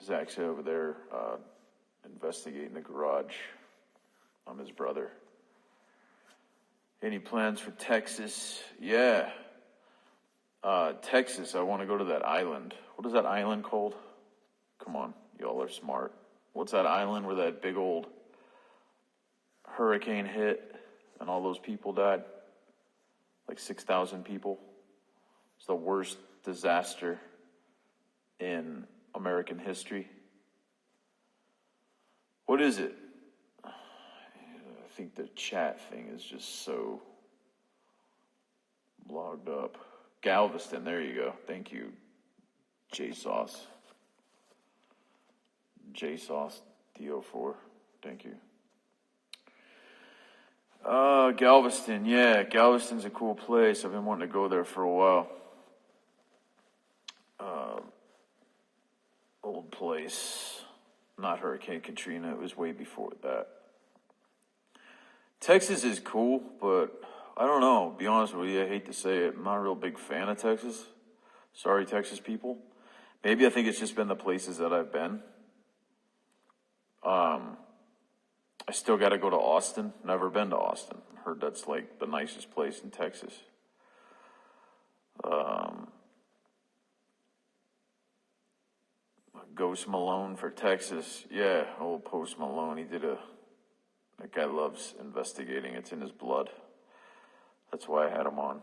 Zach's over there investigating the garage. I'm his brother. Any plans for Texas? Yeah. Texas, I want to go to that island. What is that island called? Come on, y'all are smart. What's that island where that big old hurricane hit and all those people died? Like 6,000 people. It's the worst disaster in American history. What is it? I think the chat thing is just so logged up. Galveston, there you go. Thank you, JSauce. JSauce DO4. Thank you. Galveston, yeah. Galveston's a cool place. I've been wanting to go there for a while. Old place. Not Hurricane Katrina. It was way before that. Texas is cool, but I don't know. Be honest with you, I hate to say it. I'm not a real big fan of Texas. Sorry, Texas people. Maybe I think it's just been the places that I've been. I still got to go to Austin. Never been to Austin. Heard that's like the nicest place in Texas. Ghost Malone for Texas. Yeah, old Post Malone. That guy loves investigating. It's in his blood. That's why I had him on.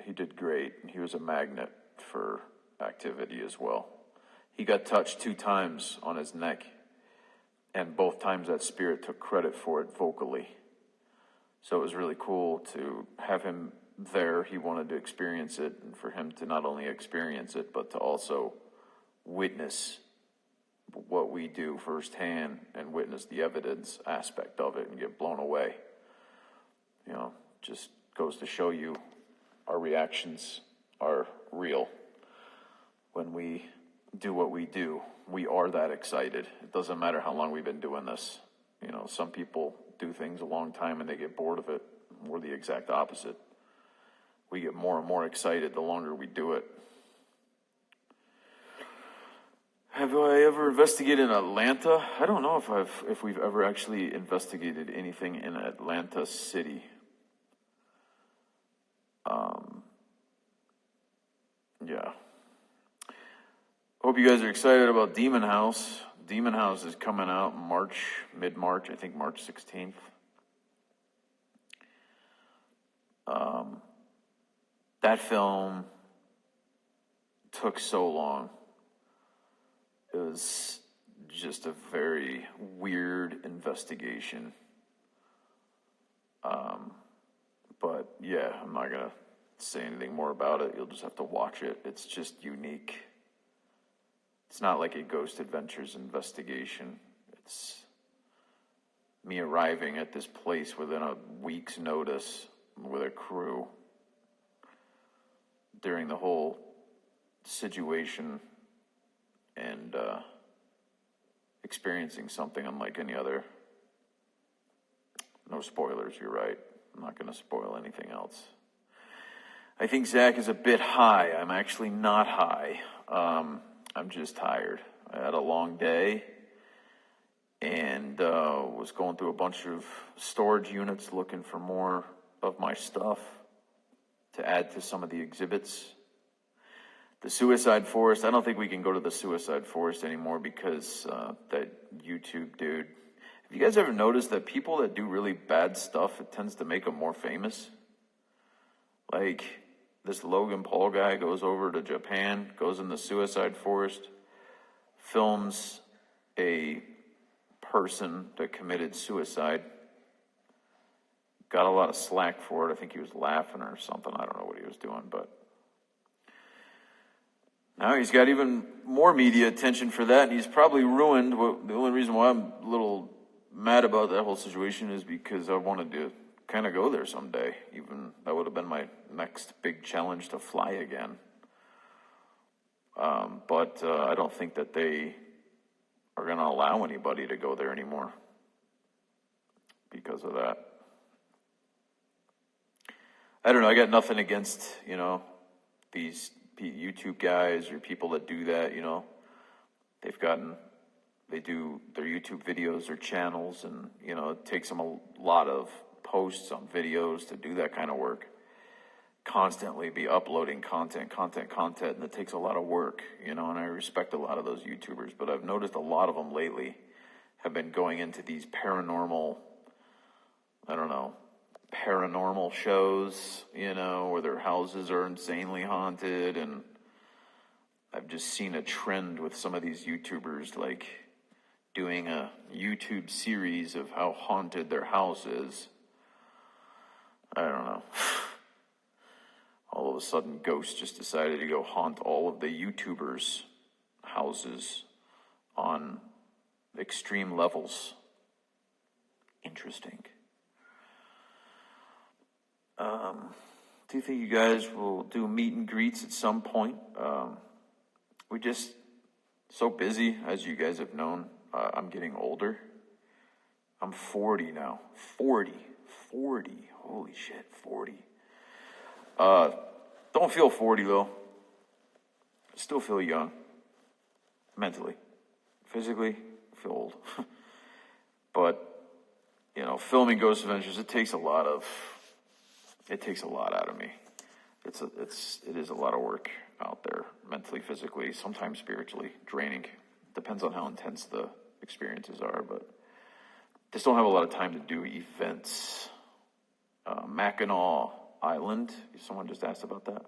He did great. He was a magnet for activity as well. He got touched 2 times on his neck, and both times that spirit took credit for it vocally. So it was really cool to have him there. He wanted to experience it, and for him to not only experience it, but to also witness what we do firsthand and witness the evidence aspect of it and get blown away. You know, just goes to show you our reactions are real. When we do what we do, we are that excited. It doesn't matter how long we've been doing this. You know, some people do things a long time and they get bored of it. We're the exact opposite. We get more and more excited the longer we do it. Have I ever investigated in Atlanta? I don't know if we've ever actually investigated anything in Atlanta City. Yeah. Hope you guys are excited about Demon House. Demon House is coming out mid-March, I think March 16th. That film took so long. It was just a very weird investigation. But yeah, I'm not going to say anything more about it. You'll just have to watch it. It's just unique. It's not like a Ghost Adventures investigation. It's me arriving at this place within a week's notice with a crew during the whole situation and experiencing something unlike any other. No spoilers, you're right. I'm not going to spoil anything else. I think Zach is a bit high. I'm actually not high. I'm just tired. I had a long day and was going through a bunch of storage units looking for more of my stuff to add to some of the exhibits. The Suicide Forest, I don't think we can go to the Suicide Forest anymore because that YouTube dude. Have you guys ever noticed that people that do really bad stuff, it tends to make them more famous? Like, this Logan Paul guy goes over to Japan, goes in the Suicide Forest, films a person that committed suicide. Got a lot of slack for it. I think he was laughing or something. I don't know what he was doing, but now he's got even more media attention for that, and he's probably ruined. The only reason why I'm a little mad about that whole situation is because I wanted to kind of go there someday. Even that would have been my next big challenge to fly again. But I don't think that they are going to allow anybody to go there anymore because of that. I don't know. I got nothing against, these YouTube guys or people that do that, they do their YouTube videos or channels, and, it takes them a lot of posts on videos to do that kind of work. Constantly be uploading content, and it takes a lot of work, and I respect a lot of those YouTubers, but I've noticed a lot of them lately have been going into these paranormal shows, where their houses are insanely haunted, and I've just seen a trend with some of these YouTubers, like doing a YouTube series of how haunted their house is. I don't know. All of a sudden, ghosts just decided to go haunt all of the YouTubers' houses on extreme levels. Interesting. Do you think you guys will do meet and greets at some point? We just so busy, as you guys have known. I'm getting older. I'm 40 now. 40. Holy shit, 40. Don't feel 40 though. Still feel young. Mentally. Physically, I feel old. But, filming Ghost Adventures, it takes a lot out of me. It is a lot of work out there, mentally, physically, sometimes spiritually, draining. Depends on how intense the experiences are, but just don't have a lot of time to do events. Mackinac Island, someone just asked about that.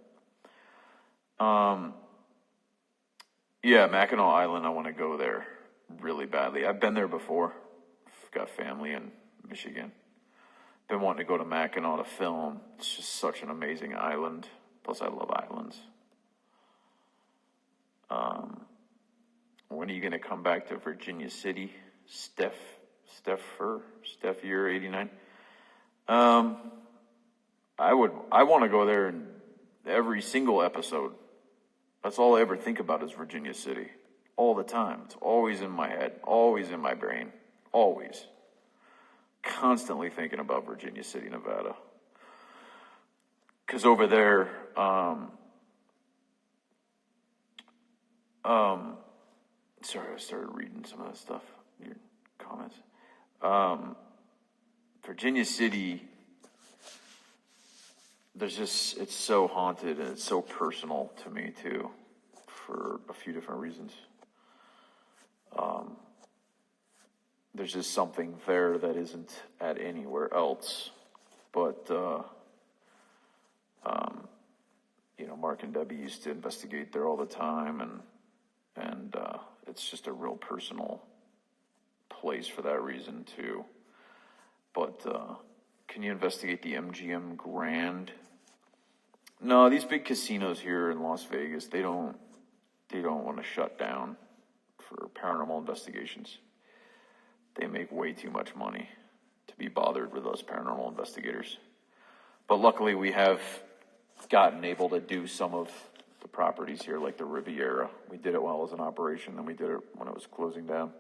Yeah, Mackinac Island, I want to go there really badly. I've been there before. I've got family in Michigan. Been wanting to go to Mackinac to film. It's just such an amazing island. Plus, I love islands. When are you going to come back to Virginia City? Steph year 89. I want to go there in every single episode. That's all I ever think about is Virginia City. All the time. It's always in my head. Always in my brain. Always. Constantly thinking about Virginia City, Nevada. Because over there, sorry, I started reading some of that stuff, your comments. Virginia City, it's so haunted and it's so personal to me too, for a few different reasons. There's just something there that isn't at anywhere else. But, Mark and Debbie used to investigate there all the time, and it's just a real personal place for that reason too. But can you investigate the MGM Grand? No, these big casinos here in Las Vegas, they don't want to shut down for paranormal investigations. They make way too much money to be bothered with us paranormal investigators. But luckily we have gotten able to do some of the properties here, like the Riviera. We did it while it was in operation, then we did it when it was closing down.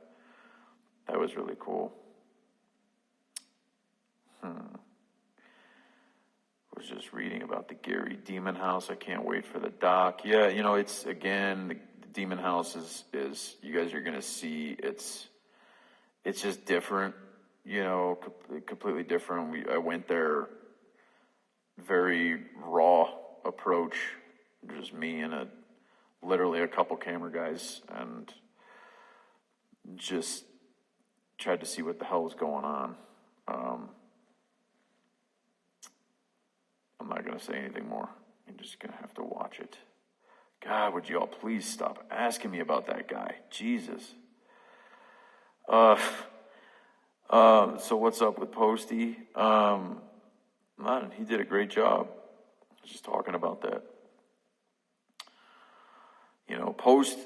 That was really cool. I was just reading about the Gary Demon House. I can't wait for the doc. Yeah, it's, again, the Demon House is you guys are going to see, it's just different, completely different. I went there, very raw approach, just me and literally a couple camera guys, and just tried to see what the hell was going on. I'm not going to say anything more. You're just going to have to watch it. God, would you all please stop asking me about that guy? Jesus. So what's up with Posty? Man, he did a great job. I was just talking about that. Post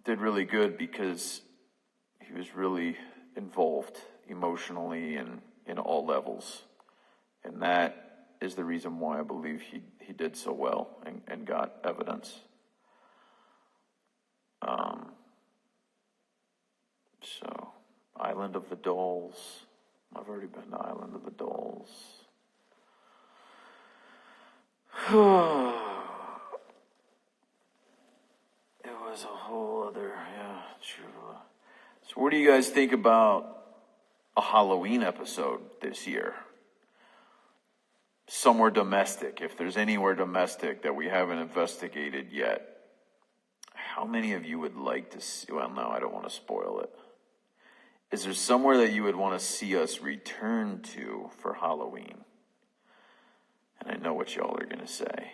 did really good because he was really involved emotionally and in all levels. And that is the reason why I believe he did so well and got evidence. So, Island of the Dolls. I've already been to Island of the Dolls. was a whole other, yeah, true. So what do you guys think about a Halloween episode this year? Somewhere domestic, if there's anywhere domestic that we haven't investigated yet. How many of you would like to see, well, no, I don't want to spoil it. Is there somewhere that you would want to see us return to for Halloween? And I know what y'all are going to say.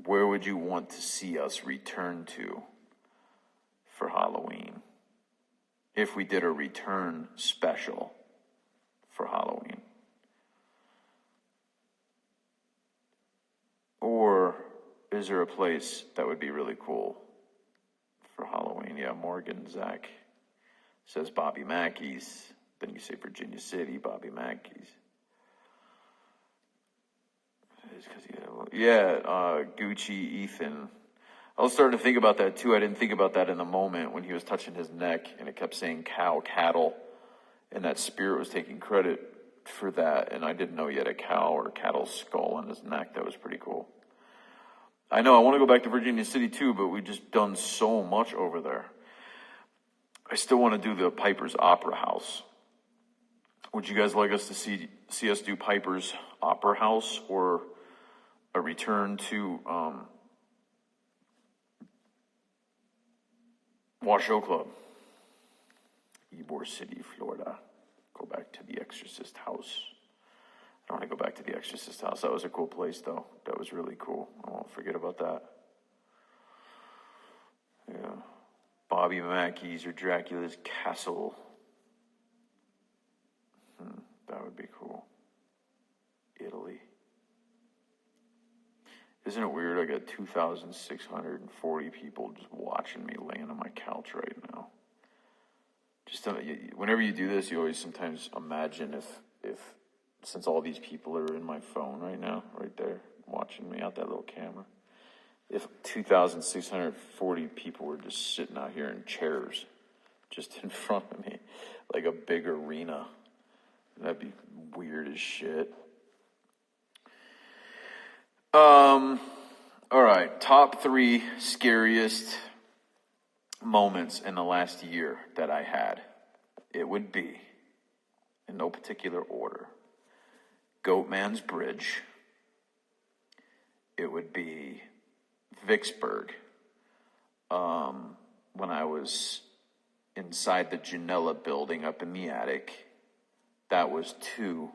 Where would you want to see us return to for Halloween? If we did a return special for Halloween. Or is there a place that would be really cool for Halloween? Yeah, Morgan, Zach says Bobby Mackey's. Then you say Virginia City, Bobby Mackey's. Yeah, Gucci, Ethan. I was starting to think about that too. I didn't think about that in the moment when he was touching his neck and it kept saying cow, cattle. And that spirit was taking credit for that. And I didn't know he had a cow or cattle skull on his neck. That was pretty cool. I know I want to go back to Virginia City too, but we've just done so much over there. I still want to do the Piper's Opera House. Would you guys like us to see us do Piper's Opera House or a return to Washoe Club, Ybor City, Florida? Go back to the Exorcist house. I want to go back to the Exorcist house. That was a cool place, though. That was really cool. I won't forget about that. Yeah. Bobby Mackey's or Dracula's Castle. That would be cool. Italy. Isn't it weird? I got 2,640 people just watching me laying on my couch right now. Just whenever you do this, you always sometimes imagine if since all these people are in my phone right now, right there, watching me out that little camera, if 2,640 people were just sitting out here in chairs, just in front of me, like a big arena, that'd be weird as shit. All right, top 3 scariest moments in the last year that I had. It would be, in no particular order, Goatman's Bridge. It would be Vicksburg. When I was inside the Janella building up in the attic. That was 2.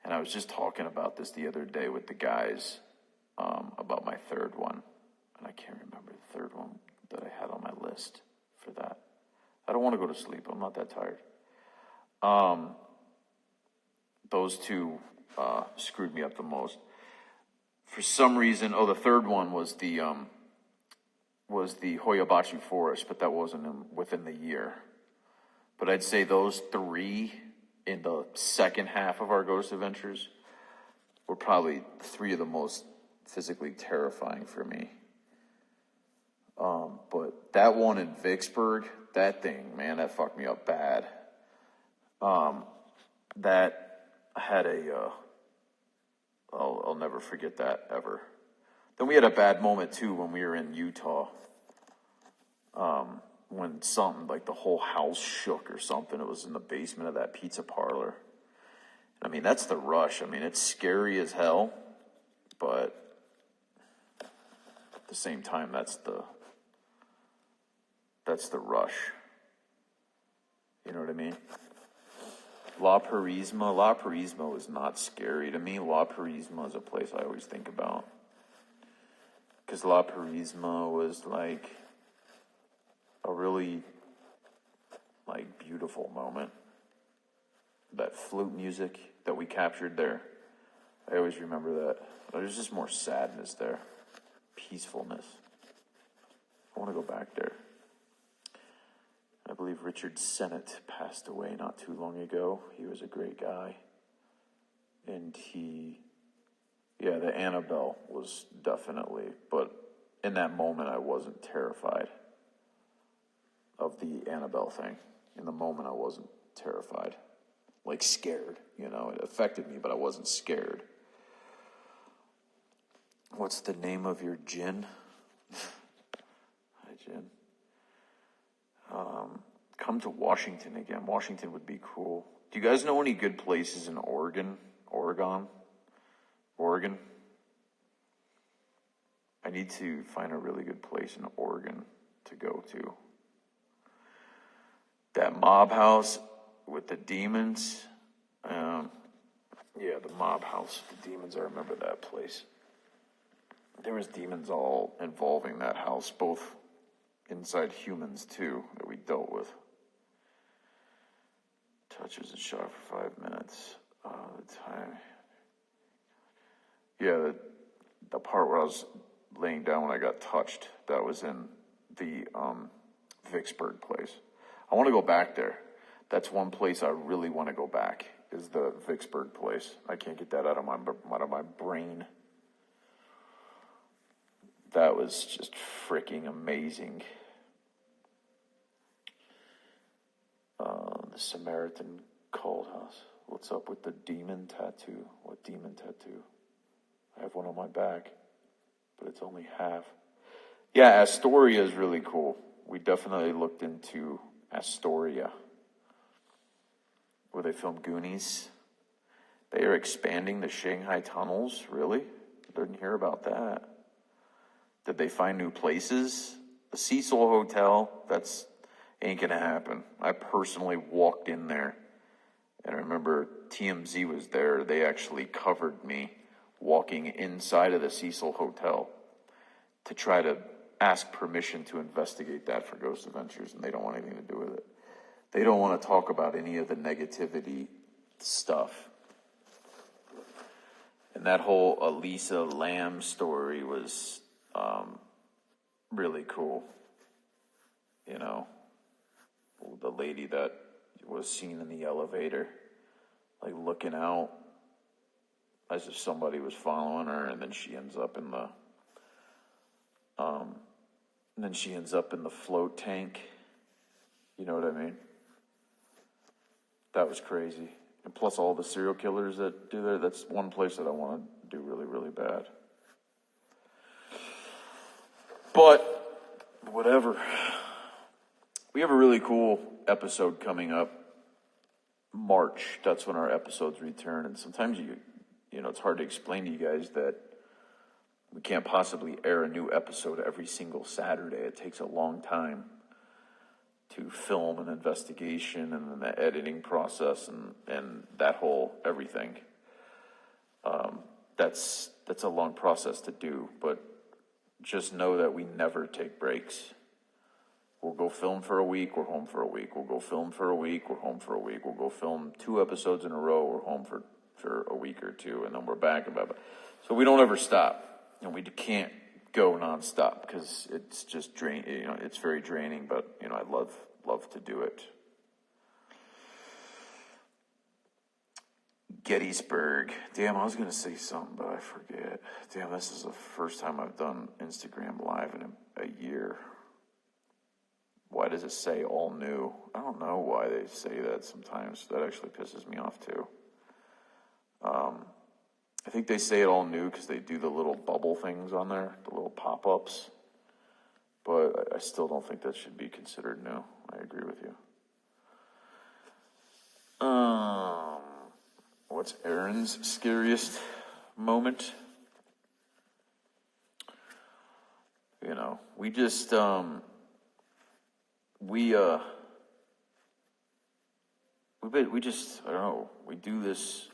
And I was just talking about this the other day with the guys about my third one. And I can't remember the third one that I had on my list for that. I don't want to go to sleep. I'm not that tired. Those 2 screwed me up the most. For some reason, the third one was the Hoyabachi Forest, but that wasn't within the year. But I'd say those 3 in the second half of our Ghost Adventures were probably 3 of the most physically terrifying for me. But that one in Vicksburg, that thing, man, that fucked me up bad. That had I'll never forget that ever. Then we had a bad moment too when we were in Utah. When something like the whole house shook or something. It was in the basement of that pizza parlor. I mean, that's the rush. I mean, it's scary as hell, but at the same time, that's the rush. You know what I mean? La Purisma was not scary to me. La Purisma is a place I always think about. Because La Purisma was like a really beautiful moment. That flute music that we captured there. I always remember that. There's just more sadness there. Peacefulness. I want to go back there. I believe Richard Sennett passed away not too long ago. He was a great guy. And the Annabelle was definitely, but in that moment I wasn't terrified of the Annabelle thing. In the moment I wasn't terrified. Like scared, it affected me, but I wasn't scared. What's the name of your gin? come to Washington again. Washington would be cool. Do you guys know any good places in Oregon? Oregon? I need to find a really good place in Oregon to go to. That mob house with the demons. Yeah, the mob house with the demons. I remember that place. There was demons all involving that house, both inside humans too, that we dealt with. Touches and shot for 5 minutes. The time. Yeah, the part where I was laying down when I got touched, that was in the Vicksburg place. I want to go back there. That's one place I really want to go back, is the Vicksburg place. I can't get that out of my brain. That was just freaking amazing. The Samaritan Cult House. What's up with the demon tattoo? What demon tattoo? I have one on my back, but it's only half. Yeah, Astoria is really cool. We definitely looked into Astoria, where they filmed Goonies. They are expanding the Shanghai tunnels, really? Didn't hear about that. Did they find new places? The Cecil Hotel, that's ain't gonna happen. I personally walked in there, and I remember TMZ was there. They actually covered me walking inside of the Cecil Hotel to try to ask permission to investigate that for Ghost Adventures, and they don't want anything to do with it. They don't want to talk about any of the negativity stuff. And that whole Elisa Lam story was really cool. You know, the lady that was seen in the elevator, like looking out as if somebody was following her, and then she ends up in the float tank. You know what I mean? That was crazy. And plus all the serial killers that do there, that's one place that I want to do really, really bad. But, whatever. We have a really cool episode coming up. March, that's when our episodes return. And sometimes you know, it's hard to explain to you guys that we can't possibly air a new episode every single Saturday. It takes a long time to film an investigation and then the editing process and that whole everything. That's a long process to do, but just know that we never take breaks. We'll go film for a week, we're home for a week. We'll go film for a week, we're home for a week. We'll go film 2 episodes in a row, we're home for a week or 2, and then we're back. So we don't ever stop, and we can't go nonstop because it's just you know, it's very draining. But you know, I love to do it. Gettysburg. Damn, I was gonna say something, but I forget. Damn, this is the first time I've done Instagram Live in a year. Why does it say all new? I don't know why they say that sometimes. That actually pisses me off too. I think they say it all new because they do the little bubble things on there, the little pop-ups. But I still don't think that should be considered new. I agree with you. What's Aaron's scariest moment? You know, we just, I don't know, we do this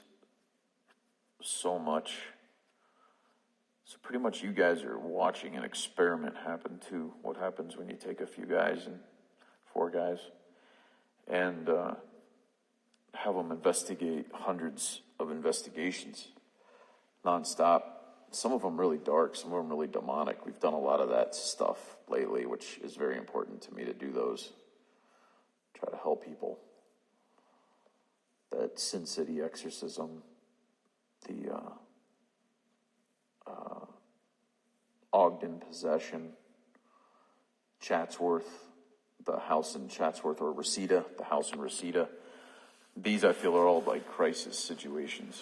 so much. So pretty much you guys are watching an experiment happen too. What happens when you take a few guys and 4 guys and have them investigate hundreds of investigations nonstop. Some of them really dark, some of them really demonic. We've done a lot of that stuff lately, which is very important to me to do those. Try to help people. That Sin City exorcism, the Ogden possession, Chatsworth, the house in Chatsworth, or Reseda, the house in Reseda. These, I feel, are all like crisis situations.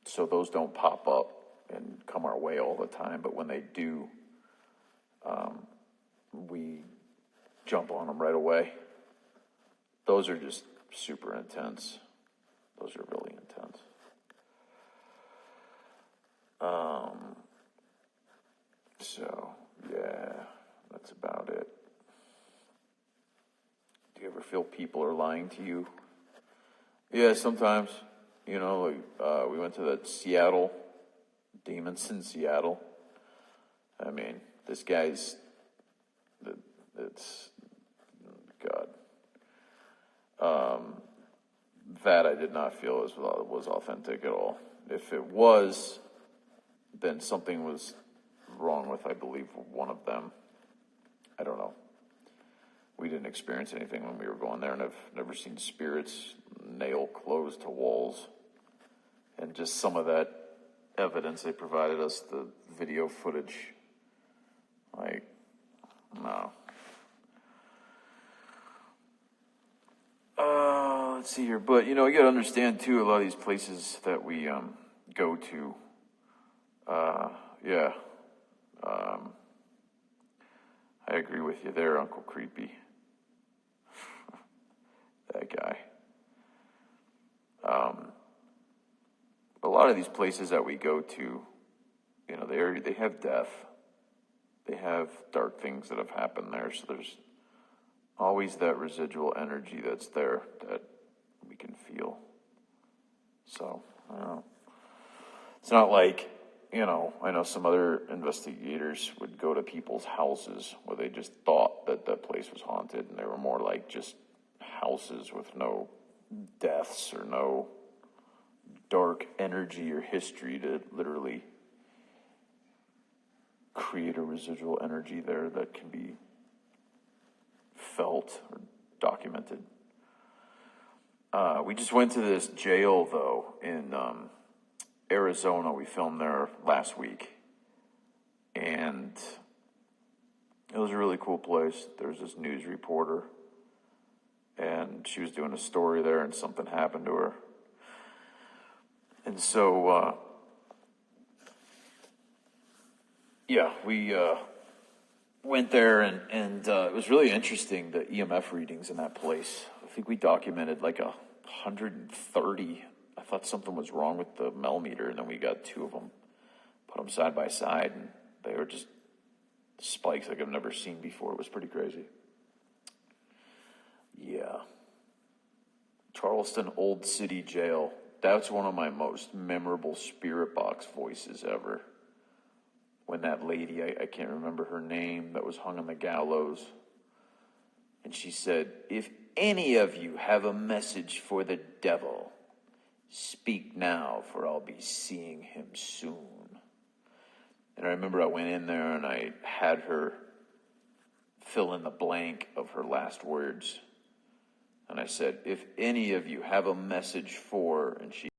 So those don't pop up and come our way all the time, but when they do, we jump on them right away. Those are just super intense. Those are really intense. So, yeah, that's about it. Do you ever feel people are lying to you? Yeah, sometimes. You know, we went to that Seattle, Demons in Seattle. I mean, this guy's, it's, God. That I did not feel was authentic at all. If it was, then something was wrong with, I believe, one of them. I don't know. We didn't experience anything when we were going there, and I've never seen spirits nail clothes to walls. And just some of that evidence they provided us, the video footage, like, no. Let's see here. But, you know, you got to understand, too, a lot of these places that we go to, yeah. I agree with you there, Uncle Creepy. That guy. A lot of these places that we go to, you know, they have death. They have dark things that have happened there. So there's always that residual energy that's there that we can feel. So, I don't know. It's not like, you know, I know some other investigators would go to people's houses where they just thought that that place was haunted, and they were more like just houses with no deaths or no dark energy or history to literally create a residual energy there that can be felt or documented. We just went to this jail, though, in Arizona. We filmed there last week. And it was a really cool place. There was this news reporter, and she was doing a story there, and something happened to her. And so, yeah, we went there, and it was really interesting, the EMF readings in that place. I think we documented like 130. I thought something was wrong with the millimeter, and then we got two of them, put them side by side, and they were just spikes like I've never seen before. It was pretty crazy. Yeah. Charleston Old City Jail. That's one of my most memorable spirit box voices ever. When that lady, I can't remember her name, that was hung on the gallows, and she said, "If any of you have a message for the devil, speak now, for I'll be seeing him soon." And I remember I went in there and I had her fill in the blank of her last words. And I said, "If any of you have a message for," and she